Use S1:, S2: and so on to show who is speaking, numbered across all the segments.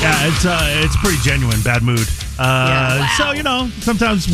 S1: Yeah, it's pretty genuine. Bad mood.
S2: Wow.
S1: So, sometimes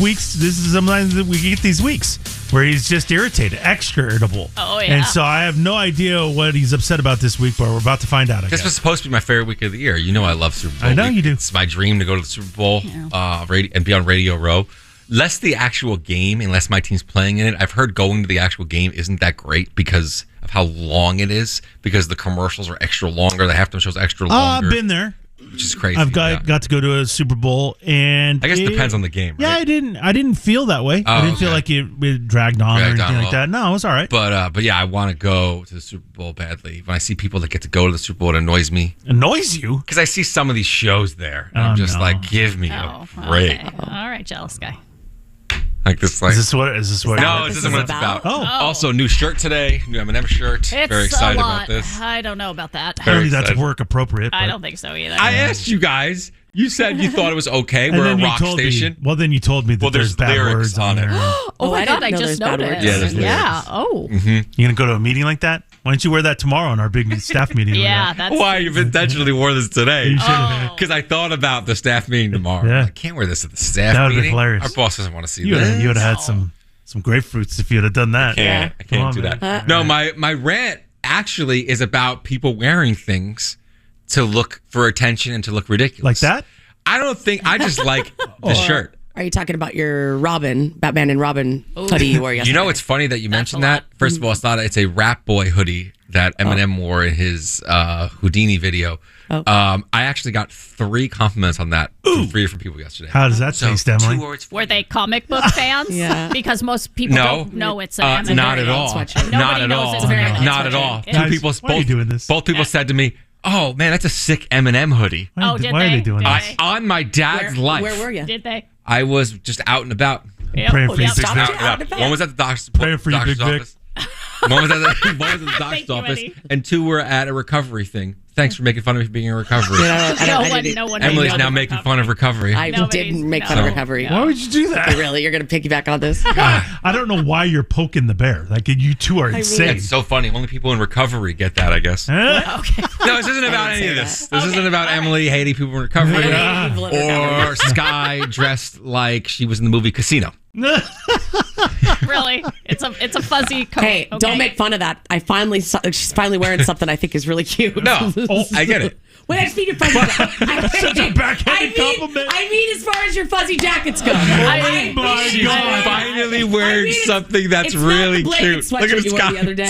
S1: sometimes we get these weeks where he's just irritated, extra irritable.
S2: Oh, yeah.
S1: And so I have no idea what he's upset about this week, but we're about to find out, I
S3: This
S1: guess.
S3: was supposed to be my favorite week of the year. You know I love Super Bowl.
S1: I know
S3: week.
S1: you do.
S3: It's my dream to go to the Super Bowl and be on Radio Row. Less the actual game, unless my team's playing in it. I've heard going to the actual game isn't that great because of how long it is, because the commercials are extra longer. The halftime show's extra longer.
S1: I've been there.
S3: Which is crazy.
S1: I've got to go to a Super Bowl, and
S3: I guess it depends on the game, right?
S1: Yeah, I didn't feel that way. I didn't feel like it dragged on or anything like that. No, it was all right.
S3: But yeah, I want to go to the Super Bowl badly. When I see people that get to go to the Super Bowl, it annoys me.
S1: Annoys you?
S3: Because I see some of these shows there, and I'm just like, give me a break.
S2: Okay. All right, jealous guy.
S3: Like this, like
S1: Is this what?
S3: No, this isn't what it's about.
S1: Oh.
S3: Also, new shirt today, new M&M shirt.
S2: It's
S3: Very excited
S2: a lot.
S3: about this.
S2: I don't know about that.
S1: Apparently
S3: Very
S1: that's
S3: excited.
S1: work appropriate.
S2: I
S1: but-
S2: don't think so either.
S3: I asked you guys. You said you thought it was okay.
S1: And
S3: We're
S1: then
S3: a
S1: you
S3: rock
S1: told
S3: station.
S1: Well, then you told me that
S3: there's
S1: there's bad
S3: lyrics
S1: words on
S3: on it.
S1: there.
S2: Oh my
S4: I
S2: God,
S4: didn't
S2: I
S4: know
S2: just
S4: there's bad
S2: noticed.
S4: words.
S3: Yeah, there's
S2: Yeah.
S3: lyrics.
S2: Oh.
S1: You gonna go to a meeting like that? Why don't you wear that tomorrow in our big staff meeting?
S2: Yeah, that's.
S3: Why you've intentionally wore this today?
S1: You should
S2: Oh.
S3: Because I thought about the staff meeting tomorrow.
S1: Yeah.
S3: I can't wear this at the staff
S1: That would've been
S3: meeting.
S1: hilarious.
S3: Our boss doesn't want to see
S1: You
S3: this.
S1: would have had some grapefruits if you'd have done that.
S3: I
S1: Come
S3: can't
S1: on,
S3: do
S1: man.
S3: that. No, my rant actually is about people wearing things to look for attention and to look ridiculous.
S1: Like that?
S3: I don't think I just like the shirt.
S4: Are you talking about your Batman and Robin hoodie you wore yesterday?
S3: You know, it's funny that you mentioned that. First of all, it's a Rap Boy hoodie that Eminem wore in his Houdini video.
S4: Oh.
S3: I actually got 3 compliments on that from 3 different people yesterday.
S1: How does that taste, Emily?
S3: 2 words.
S2: Were they comic book fans?
S4: Yeah.
S2: Because most people don't know it's an M&M.
S3: Not at all.
S4: sweatshirt.
S3: Not
S2: Nobody
S3: at
S2: knows
S3: all.
S2: it's very nice
S3: Not at
S2: sweatshirt.
S3: all.
S2: Guys,
S3: Two people.
S1: why are you doing this?
S3: Both people said to me, "Oh man, that's a sick Eminem hoodie."
S2: Oh, did
S1: Why
S2: they?
S1: are they doing
S2: Did
S1: this?
S2: they?
S3: On my dad's life.
S4: Where were you?
S2: Did they?
S3: I was just out and about.
S2: Yep.
S1: Praying for you,
S2: Yep.
S1: Big
S4: Stop
S1: Vic.
S4: it. Out and about.
S3: One was at the doctor's
S1: Praying for you,
S3: doctor's
S1: Big Vic.
S3: office. One was at the doctor's
S2: Thank you,
S3: office,
S2: Eddie.
S3: and 2 were at a recovery thing. Thanks for making fun of me for being in recovery.
S2: No one.
S3: Emily's now making fun of recovery.
S4: I
S2: Nobody's-
S4: didn't make
S2: no.
S4: fun of recovery.
S1: Why would you do that?
S4: Really? You're going to piggyback on this?
S1: I don't know why you're poking the bear. Like, you two are insane.
S3: It's so funny. Only people in recovery get that, I guess.
S1: Huh?
S2: Okay.
S3: No, this isn't about any of
S4: say
S3: this. This isn't about Emily hating people in recovery.
S1: Yeah.
S4: People in recovery.
S3: Or Sky dressed like she was in the movie Casino.
S2: Really? It's a fuzzy coat.
S4: Hey,
S2: okay?
S4: don't make fun of that. She's finally wearing something I think is really cute.
S3: No, I get it.
S4: Wait, I just mean your fuzzy jacket.
S1: Such a backhanded compliment.
S4: I mean, as far as your fuzzy jackets go.
S1: Oh
S4: I
S1: my
S3: She's
S1: God.
S3: finally wearing
S4: it's-
S3: something that's
S4: it's not
S3: really
S4: the blanket
S3: cute. Look at
S4: sweatshirt you wore the other day.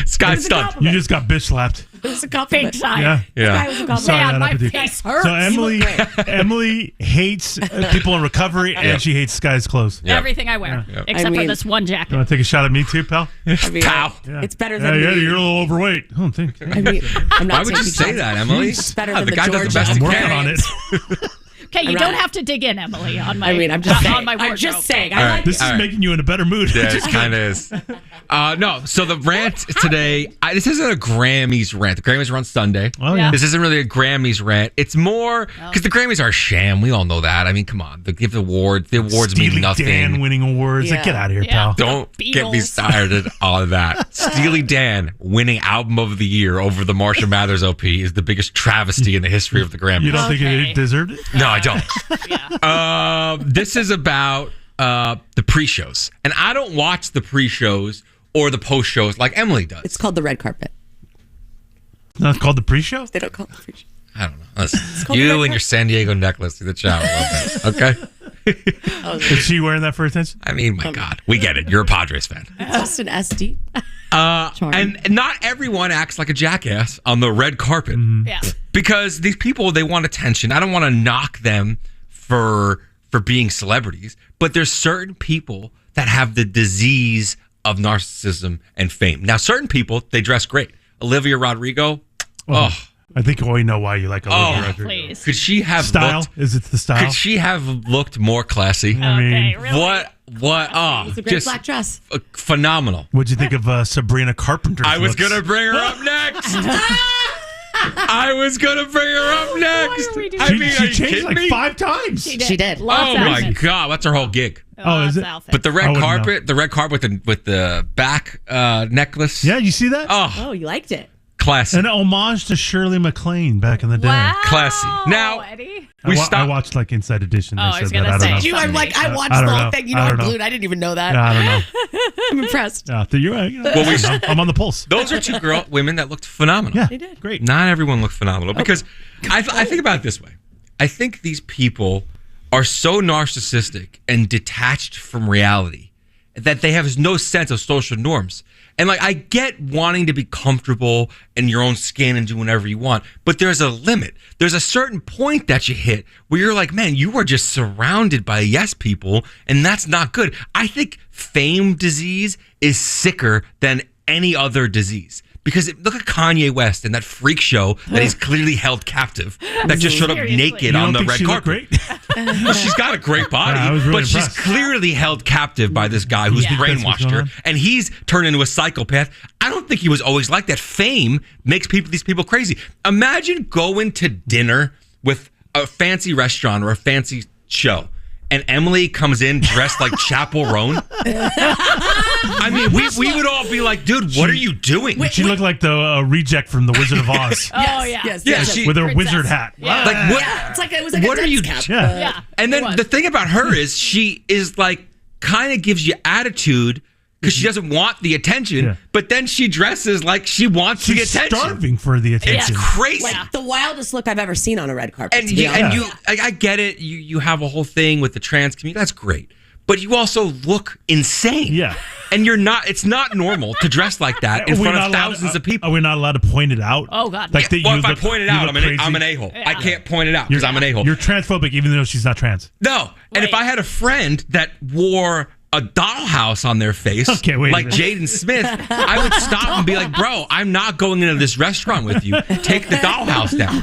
S3: Sky's
S4: a
S3: stunned.
S4: compliment.
S1: You just got bitch slapped.
S4: It was a
S2: Big
S4: compliment.
S2: time.
S1: Yeah.
S4: That was a compliment.
S1: Sorry,
S2: Man,
S1: that
S2: my
S1: happened to you.
S2: face hurts.
S1: So Emily,
S4: You look great.
S1: Emily hates people in recovery, and she hates Sky's clothes.
S3: Yeah.
S2: Everything I wear,
S3: Yeah.
S2: except
S4: I mean-
S2: for this one
S1: You
S2: jacket.
S1: want to take a shot at me too, pal?
S4: I mean,
S3: Pow.
S4: It's better
S1: Yeah,
S4: than
S1: yeah,
S4: the-
S1: you're a little overweight. Oh, thank you.
S4: I mean, I'm not
S3: Why would you
S4: taking
S3: say
S4: shots.
S3: that, Emily?
S4: It's better
S3: Oh,
S4: than
S3: the guy does the
S4: Georgia.
S3: best he
S1: I'm working
S3: can.
S1: on it.
S2: Okay, you
S4: I'm
S2: don't
S4: not-
S2: have to dig in, Emily, on my.
S4: I mean, I'm just saying.
S2: on my
S4: I'm
S2: wardrobe.
S4: just saying.
S3: All
S4: I
S3: right.
S4: like
S1: This is
S3: All right.
S1: making you in a better mood.
S3: Yeah, it kind of is. No, so the rant today, this isn't a Grammys rant. The Grammys are on Sunday.
S1: Oh,
S2: Yeah.
S3: This isn't really a Grammys rant. It's more, because the Grammys are a sham. We all know that. I mean, come on. They give the awards. The awards
S1: Steely
S3: mean nothing.
S1: Dan winning awards. Like,
S4: Yeah.
S1: get out of here,
S2: Yeah.
S1: pal.
S3: Don't get me
S2: Beatles.
S3: started on that. Steely Dan winning Album of the Year over the Marshall Mathers LP is the biggest travesty in the history of the Grammys.
S1: You don't think
S2: Okay.
S1: it deserved it?
S3: No, I don't.
S2: Yeah.
S3: This is about the pre-shows. And I don't watch the pre-shows or the post-shows like Emily does.
S4: It's called the red carpet.
S1: It's not called the pre-show?
S4: They don't call it the pre-show.
S3: I don't know. Listen,
S4: called the
S3: you
S4: red
S3: and your
S4: carpet.
S3: San Diego necklace to the child. Love that. Okay?
S1: Is she wearing that for attention?
S3: I mean, my God. We get it. You're a Padres fan.
S4: It's just an SD.
S3: And not everyone acts like a jackass on the red carpet.
S2: Yeah.
S3: Because these people, they want attention. I don't want to knock them for being celebrities, but there's certain people that have the disease of narcissism and fame. Now, certain people, they dress great. Olivia Rodrigo,
S1: I think we know why you like Olivia
S3: Oh,
S1: Rodrigo.
S2: Please.
S3: could she have
S1: Style?
S3: looked?
S1: Is it the style?
S3: Could she have looked more classy?
S1: I mean,
S2: Okay, really?
S3: What? Oh,
S4: It's a great
S3: just
S4: black dress.
S3: phenomenal.
S1: what'd you think of Sabrina Carpenter's
S3: I was
S1: looks?
S3: gonna bring her up next. I was gonna bring her up next.
S2: are we doing
S3: I
S1: She,
S3: mean,
S1: she
S3: are you
S1: changed
S3: kidding
S1: like
S3: me?
S1: 5 times.
S4: She did.
S2: Lots
S3: Oh
S2: of
S3: my
S2: outfits.
S3: God, that's her whole gig.
S1: Oh, is
S2: Lots
S1: it?
S2: of outfits.
S3: But the
S1: I
S3: red
S1: wouldn't
S3: carpet, with the back necklace.
S1: Yeah, you see that?
S3: Oh,
S4: Oh, you liked it.
S3: Classy.
S1: An homage to Shirley MacLaine back in the day.
S2: Wow.
S3: Classy. Now,
S2: Eddie.
S1: I watched like Inside Edition. They
S2: Oh, I was
S1: said that.
S2: gonna
S1: I don't
S2: say.
S1: know.
S4: You, I'm like, I watched
S1: I
S4: the
S1: don't
S4: whole
S1: know.
S4: thing.
S1: I
S4: I'm
S1: don't know.
S4: glued. I didn't even know that.
S1: I don't know.
S4: I'm impressed.
S1: You're right.
S3: Well,
S1: I'm on the pulse.
S3: those are two women that looked phenomenal.
S1: Yeah,
S4: They did.
S1: great.
S3: Not everyone looked phenomenal because I think about it this way. I think these people are so narcissistic and detached from reality that they have no sense of social norms. And like, I get wanting to be comfortable in your own skin and do whatever you want, but there's a limit. There's a certain point that you hit where you're like, man, you are just surrounded by yes people, and that's not good. I think fame disease is sicker than any other disease. Because look at Kanye West and that freak show that he's clearly held captive that just showed up
S2: Seriously.
S3: naked
S1: You don't
S3: on the
S1: think
S3: red
S1: she looked
S3: carpet.
S1: great?
S3: Well, she's got a great body,
S1: Yeah, I was really
S3: but she's
S1: impressed.
S3: clearly held captive by this guy who's
S2: Yeah.
S3: brainwashed
S1: That's what's going
S3: her,
S1: on.
S3: and he's turned into a psychopath. I don't think he was always like that. Fame makes these people crazy. Imagine going to dinner with a fancy restaurant or a fancy show, and Emily comes in dressed like Chappell Roan. I mean, we would all be like, dude, what are you doing?
S1: She looked like the reject from The Wizard of Oz
S2: Oh, yeah.
S3: Yeah, she-
S1: with her
S2: Princess.
S1: wizard hat.
S2: Yeah.
S3: Like, what?
S4: Yeah, it's like it was like
S3: What
S4: a
S3: are you-
S4: dunce cap.
S1: Yeah.
S2: Yeah.
S3: And
S2: it
S3: then
S2: was.
S3: the thing about her is she is like kind of gives you attitude because she doesn't want the attention,
S1: Yeah.
S3: but then she dresses like she wants
S1: She's
S3: the attention.
S1: starving for the
S3: It's
S1: attention.
S3: crazy.
S4: Like the wildest look I've ever seen on a red carpet.
S3: And
S4: to be
S3: you,
S4: honest.
S3: I get it. You have a whole thing with the trans community. That's great. But you also look insane.
S1: Yeah.
S3: And you're not, it's not normal to dress like that in
S1: Are we
S3: front
S1: not
S3: of
S1: allowed-
S3: thousands of people.
S1: Are we not allowed to point it out?
S2: Oh, God.
S1: Like that
S3: Well,
S1: you
S3: if I
S1: look-
S3: point it
S1: you
S3: out,
S1: look
S3: I'm an
S1: crazy.
S3: a-hole.
S2: Yeah.
S3: I can't point it out because I'm an a-hole.
S1: You're transphobic even though she's not trans.
S3: No. And if
S2: Right.
S3: I had a friend that wore a dollhouse on their face,
S1: Okay, wait a
S3: like
S1: minute.
S3: Jaden Smith, I would stop and be like, bro, I'm not going into this restaurant with you. Take the dollhouse down.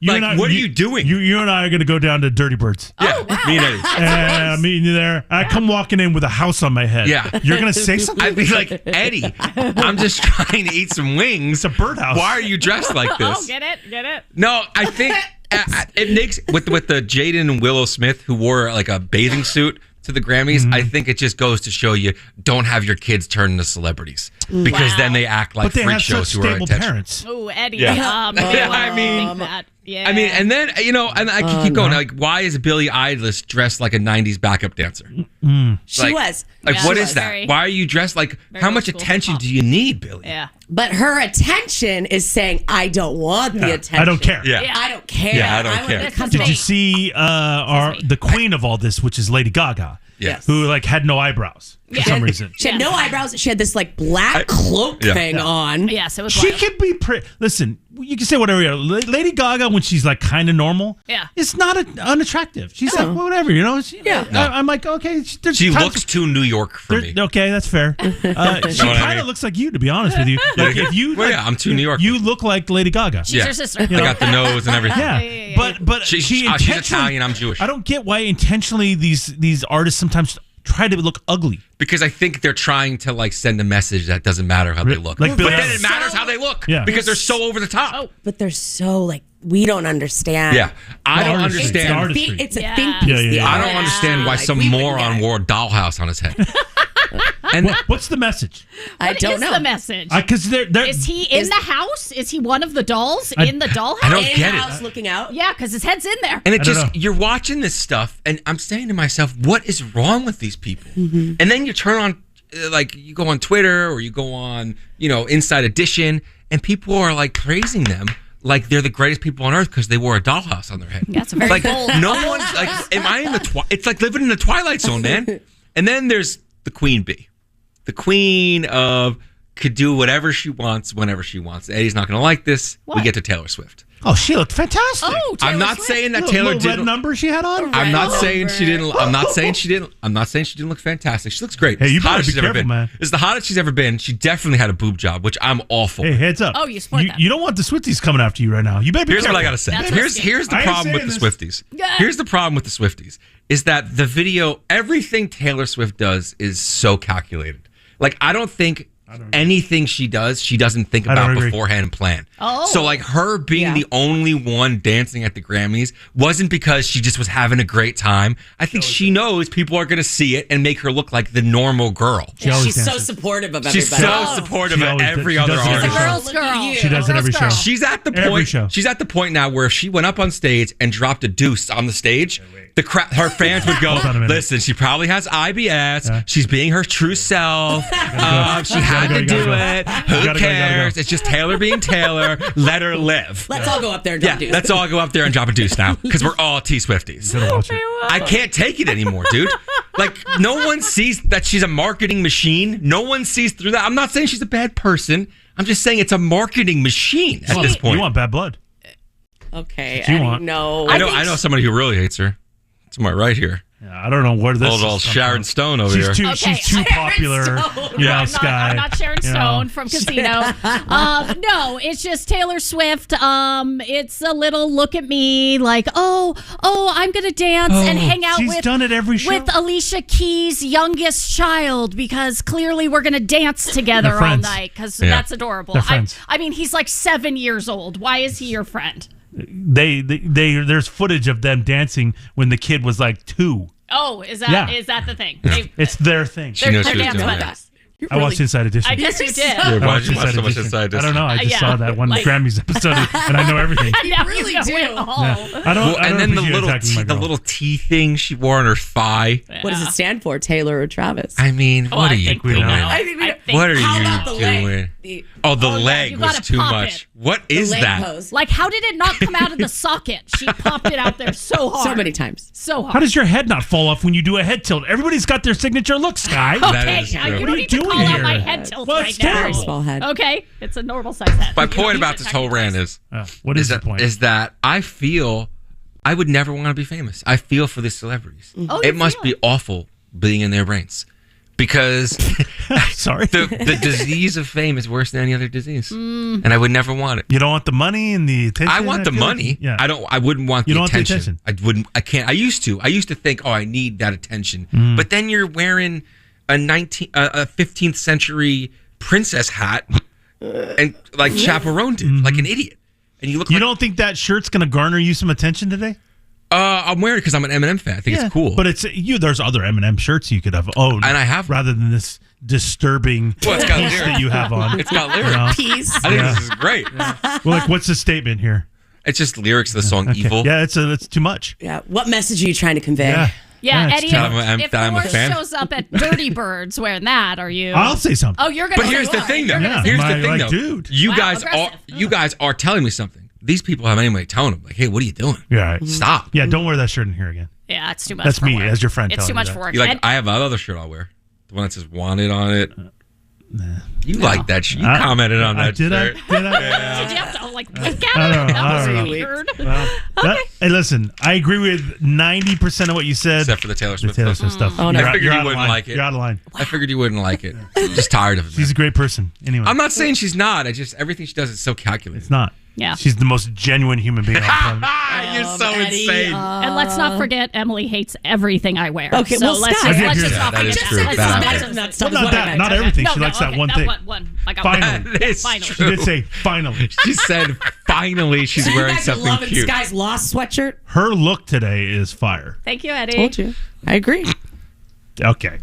S3: Like, what are you doing?
S1: You and I are going to go down to Dirty Birds.
S3: Yeah, me and Eddie.
S1: I'm meeting you there. I come walking in with a house on my head.
S3: Yeah.
S1: You're going to say something?
S3: I'd be like, Eddie, I'm just trying to eat some wings.
S1: It's a birdhouse.
S3: Why are you dressed like this?
S2: Oh, get it?
S3: No, I think it makes with the Jaden and Willow Smith who wore like a bathing suit to the Grammys.
S1: Mm-hmm.
S3: I think it just goes to show you don't have your kids turn into celebrities because
S2: Wow.
S3: then they act like
S1: But they
S3: freak
S1: have
S3: shows
S1: such
S3: who are
S1: stable
S3: attention.
S1: parents.
S2: Oh, Eddie.
S3: Yeah.
S2: Maybe
S3: Yeah,
S2: I
S3: I mean-
S2: think that. Yeah.
S3: I mean, and then and I can keep going. Like, why is Billie Eilish dressed like a '90s backup dancer?
S4: She
S3: Like-
S4: was.
S3: Like,
S2: Yeah,
S3: what
S2: she
S3: is
S2: was
S3: that?
S2: very-
S3: Why are you dressed like?
S2: very
S3: How
S2: old
S3: much
S2: school
S3: attention
S2: hip-hop.
S3: do you need, Billie?
S2: Yeah.
S4: But her attention is saying, I don't want the attention.
S1: I don't care.
S3: Yeah.
S2: Yeah.
S4: I don't care.
S3: Yeah, I don't
S4: want
S3: care.
S4: the
S2: This is
S4: company.
S1: Did you see the queen of all this, which is Lady Gaga,
S3: Yes.
S1: who like had no eyebrows for some reason?
S4: She had no eyebrows. She had this like black cloak
S3: Yeah.
S4: thing on.
S2: Yes, it was
S1: She
S2: wild.
S1: could be pretty. Listen, you can say whatever. Lady Gaga, when she's like kind of normal,
S2: Yeah.
S1: it's not unattractive. She's like, well, whatever, you know.
S4: Yeah.
S1: I'm like, okay. There's
S3: She
S1: times-
S3: looks too New York for me.
S1: Okay, that's fair. She
S3: what I
S1: kind
S3: mean?
S1: of looks like you, to be honest with you. Like if you,
S3: Well,
S1: like,
S3: yeah, I'm too New York.
S1: You look like Lady Gaga.
S2: She's
S3: Yeah.
S2: her sister.
S3: I got the nose and everything.
S1: Yeah,
S2: Yeah.
S1: but
S3: She's
S1: she intentionally-
S3: Italian. I'm Jewish.
S1: I don't get why intentionally these artists sometimes try to look ugly.
S3: Because I think they're trying to like send a message that doesn't matter how they look.
S1: Like
S3: but
S1: Billie
S3: then
S1: Eilish.
S3: it matters how they look.
S1: Yeah.
S3: Because they're so over the top.
S2: Oh.
S4: But they're so like, we don't understand.
S3: Yeah. I don't
S1: Artistry.
S4: It's
S3: understand.
S4: a,
S1: Artistry.
S4: it's a
S2: Yeah.
S4: think piece.
S1: Yeah, yeah,
S4: the
S1: yeah.
S3: I don't
S4: art.
S3: understand why
S4: Like,
S3: some
S4: we wouldn't
S3: moron
S4: get it.
S3: wore a dollhouse on his head. And
S1: What's the message?
S4: I
S2: What
S4: don't
S2: is
S4: know.
S2: the message?
S1: Because they're
S2: Is he in the house? Is he one of the dolls in the dollhouse?
S3: I don't
S4: In
S3: get it.
S4: house looking out.
S2: Yeah, because his head's in there.
S3: And it
S1: I don't
S3: just,
S1: know.
S3: you're watching this stuff, and I'm saying to myself, what is wrong with these people? And then you turn on, like, you go on Twitter or you go on, Inside Edition, and people are like praising them like they're the greatest people on earth because they wore a dollhouse on their head.
S2: That's a very
S3: Like,
S2: bold.
S3: no one's like, am I in the it's like living in the Twilight Zone, man. And then there's the Queen Bee. The queen of could do whatever she wants whenever she wants. Eddie's not going to like this. We
S2: What?
S3: get to Taylor Swift.
S1: Oh, she looked fantastic.
S2: Oh, Taylor
S3: I'm not
S2: Swift.
S3: saying that
S1: Little-
S3: Taylor
S1: little red
S3: didn't.
S1: number she had on.
S3: I'm not
S4: Red
S3: saying she
S4: number.
S3: didn't. I'm not saying she didn't. I'm not saying she didn't look fantastic. She looks great.
S1: Hey, you
S3: It's the
S1: better
S3: hottest
S1: be
S3: she's ever
S1: careful,
S3: been.
S1: man.
S3: It's the hottest she's ever been. She definitely had a boob job, which I'm all for.
S1: Hey, heads up.
S2: Oh, you support that.
S1: You don't want the Swifties coming after you right now. You better be
S3: Here's
S1: careful.
S3: what I gotta say.
S2: That's
S3: Here's the
S1: I ain't
S3: problem with the
S1: saying
S3: Swifties.
S2: Yeah.
S3: Here's the problem with the Swifties is that the video, everything Taylor Swift does is so calculated. Like I don't think anything she does, she doesn't think about beforehand and plan.
S2: Oh.
S3: So like her being the only one dancing at the Grammys wasn't because she just was having a great time. I think she knows people are going to see it and make her look like the normal girl.
S4: She's so supportive of everybody.
S3: She's so supportive of every other
S1: does it
S3: artist.
S1: every show.
S2: Girl's girl.
S1: She does it every show.
S3: She's at the
S1: Every
S3: point.
S1: show.
S3: She's at the point now where if she went up on stage and dropped a deuce on the stage, her fans would go, "Listen, she probably has IBS.
S1: Yeah.
S3: She's being her true self. She had to do it. Who cares? It's just Taylor being Taylor. Let her live."
S4: Let's all go up there and drop a deuce.
S3: Let's all go up there and drop a deuce now because we're all T-Swifties. I can't take it anymore, dude. Like, no one sees that she's a marketing machine. No one sees through that. I'm not saying she's a bad person. I'm just saying it's a marketing machine at this point.
S1: You want bad blood.
S4: Okay.
S1: You want.
S4: No.
S3: I know somebody who really hates her. It's my right here.
S1: Yeah, I don't know where this
S3: Old
S1: is.
S3: Sharon Stone over here.
S1: She's too popular. Sky.
S2: I'm not Sharon Stone from Casino. No, it's just Taylor Swift. It's a little look at me like, I'm going to dance and hang out
S1: She's done it every show.
S2: with Alicia Keys' youngest child because clearly we're going to dance together
S1: They're
S2: all
S1: friends.
S2: night because
S3: Yeah.
S2: that's adorable.
S1: They're friends.
S2: I mean, he's like 7 years old. Why is he your friend?
S1: There's footage of them dancing when the kid was like 2.
S2: Oh, is that the thing?
S1: It's their thing.
S3: She knows she was
S2: dance
S3: doing it.
S2: buddies.
S1: I watched Inside Edition.
S2: I guess you did.
S3: Yeah, why did you watch
S1: Inside
S3: so much
S1: Edition.
S3: Inside Edition?
S1: I don't know. I just
S2: Yeah.
S1: saw that one Grammys episode and I know everything.
S2: You really do.
S1: Yeah. I don't. I
S3: And
S1: don't
S3: then the
S1: appreciate attacking my girl.
S3: little T thing she wore on her thigh.
S4: What does it stand for? Taylor or Travis?
S3: I mean,
S2: Well,
S3: what
S2: I
S3: are you
S2: think we
S3: doing?
S2: know.
S3: What are
S4: How
S3: you
S4: about the leg?
S3: doing?
S4: The
S3: The leg
S2: you
S3: was
S2: gotta
S3: too
S2: pop
S3: much.
S2: it.
S3: What is
S4: leg
S3: that?
S4: pose.
S2: Like, how did it not come out of the socket? She popped it out there so hard.
S4: So many times.
S2: So hard.
S1: How does your head not fall off when you do a head tilt? Everybody's got their signature look, Sky.
S3: That
S2: Okay,
S3: is true.
S2: you
S1: What are
S2: don't
S1: you
S2: need to
S1: doing
S2: call out
S1: here?
S2: my head tilt
S1: Well,
S2: right
S1: it's
S2: now.
S1: terrible.
S4: Very small head.
S2: Okay, it's a normal size head.
S3: My
S2: You
S3: point
S2: use
S3: about
S2: it
S3: this whole rant
S2: technically.
S3: is
S1: What is the point?
S3: is that I feel I would never want to be famous. I feel for these celebrities.
S2: Oh,
S3: It
S2: you
S3: must
S2: feel
S3: be awful being in their brains because
S1: Sorry.
S3: the disease of fame is worse than any other disease, and I would never want it.
S1: You don't want the money and the attention.
S3: I want the
S1: feel like-
S3: money.
S1: Yeah.
S3: I wouldn't want
S1: You
S3: the
S1: don't want the
S3: attention.
S1: attention.
S3: I wouldn't. I can't. I used to think, I need that attention. But then you're wearing a 15th century princess hat and like chaperoned it like an idiot. And you look.
S1: You
S3: like,
S1: don't think that shirt's going to garner you some attention today?
S3: I'm wearing it because I'm an Eminem fan. I think it's cool.
S1: But there's other Eminem shirts you could have owned.
S3: And I have
S1: rather than this disturbing
S3: Well, it's got
S1: piece
S3: lyrics.
S1: that you have on.
S3: It's got lyrics.
S1: know?
S4: Peace.
S3: I think this is great.
S1: Well, like, what's the statement here?
S3: It's just lyrics of the song
S1: Okay.
S3: "Evil."
S1: Yeah, it's too much.
S4: Yeah. What message are you trying to convey?
S1: Yeah.
S2: Yeah,
S1: it's
S2: Eddie,
S1: too
S3: I'm a-
S2: if
S3: I'm a
S2: Thor
S3: fan.
S2: shows up at Dirty Birds wearing that, are you?
S1: I'll say something.
S2: Oh, you're going to
S3: But here's the thing, though.
S1: Yeah.
S3: Here's
S1: My,
S3: the thing,
S1: like,
S3: though.
S1: dude.
S3: You
S2: Wow,
S3: guys
S2: aggressive.
S3: are telling me something. These people have anybody telling them, like, "Hey, what are you doing?
S1: Yeah, right.
S3: Stop."
S1: Yeah, don't wear that shirt in here again.
S2: Yeah, it's too much
S1: That's
S2: for
S1: me
S2: work.
S1: as your friend
S2: It's
S1: telling
S2: too
S1: you
S2: much
S1: that.
S2: for work.
S3: You like?
S2: And-
S3: I have another shirt I'll wear. The one that says "Wanted" on it. You like that shirt? You
S1: I-
S3: commented on that
S1: did
S3: shirt.
S1: I? Did I?
S2: Did you have to like look at
S1: I
S2: it?
S1: don't know.
S2: That was
S1: I don't know.
S2: weird.
S1: Well, hey, listen. I agree with 90% of what you said.
S3: Except for the Taylor
S1: the
S3: Swift.
S1: Taylor
S3: stuff.
S1: Swift stuff.
S4: Oh, no.
S3: I figured you
S1: out of
S3: wouldn't
S1: line.
S3: like it.
S1: You're out of line.
S3: I figured you wouldn't like it. Just tired of it.
S1: She's a great person. Anyway,
S3: I'm not saying she's not. I just everything she does is so calculated.
S1: It's not.
S2: Yeah.
S1: She's the most genuine human being on the planet.
S3: You're so
S4: Eddie,
S3: insane.
S2: And let's not forget, Emily hates everything I wear.
S4: Okay,
S2: so
S4: well,
S2: let's
S4: Scott-
S2: just,
S1: I did
S2: let's
S1: hear
S2: just
S1: that.
S2: not
S3: That
S2: forget
S3: is
S2: that.
S3: true.
S2: Let's
S3: That
S2: not
S3: happens.
S2: forget that.
S4: Stuff
S1: Well,
S4: is
S1: not
S4: what I
S1: that.
S4: meant.
S1: Not
S4: Okay.
S1: everything.
S2: No,
S1: She likes that
S2: okay,
S1: one
S2: that
S1: thing.
S2: One. I got
S1: Finally.
S2: one.
S3: That is
S2: Finally.
S1: She did say finally.
S3: She said finally she's
S4: So you
S3: wearing
S4: guys are
S3: something
S4: loving
S3: cute.
S4: Sky's Lost sweatshirt?
S1: Her look today is fire.
S2: Thank you, Eddie.
S4: Told you. I agree.
S1: Okay.